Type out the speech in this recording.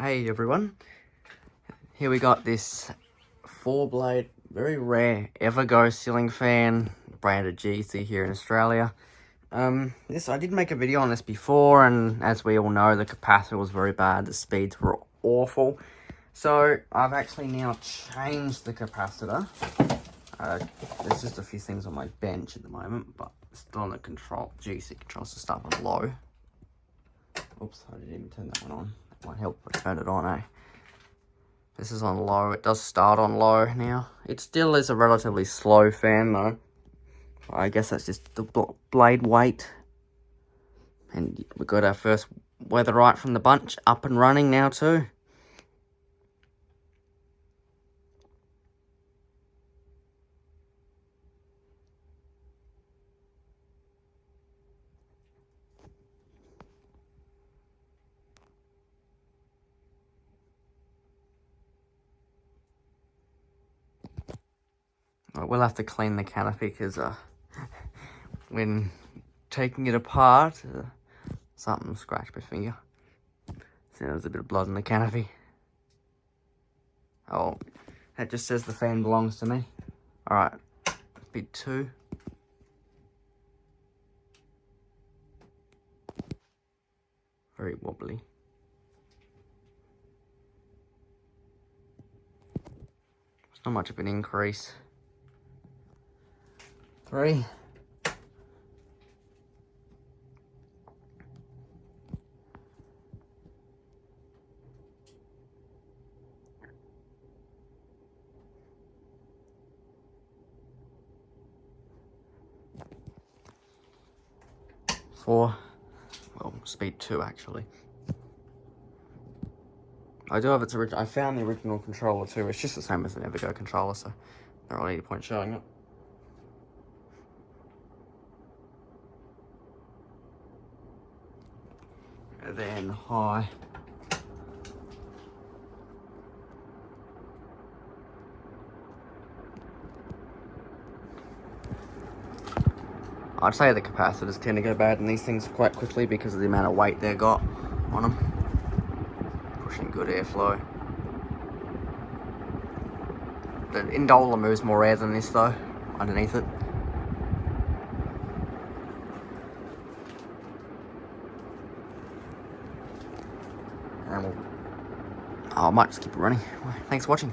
Hey everyone, here we got this 4-blade, very rare Evergo ceiling fan, branded GEC here in Australia. I did make a video on this before, and as we all know, the capacitor was very bad, the speeds were awful. So I've actually now changed the capacitor. There's just a few things on my bench at the moment, but still on the GEC controls to start on low. Oops, I didn't even turn that one on. That might help if I turn it on, eh? This is on low. It does start on low now. It still is a relatively slow fan though. I guess that's just the blade weight. And we got our first weatherite from the bunch up and running now too. We'll have to clean the canopy because when taking it apart, something scratched my finger. So there's a bit of blood in the canopy. Oh, that just says the fan belongs to me. Alright, speed 2. Very wobbly. It's not much of an increase. 3. 4. Well, speed 2 actually. I do have its original. I found the original controller too. It's just the same as an Evergo controller, so not really any point showing it. And then high. I'd say the capacitors tend to go bad in these things quite quickly because of the amount of weight they've got on them. Pushing good airflow. The Indola moves more air than this though, underneath it. And I might just keep it running. Thanks for watching.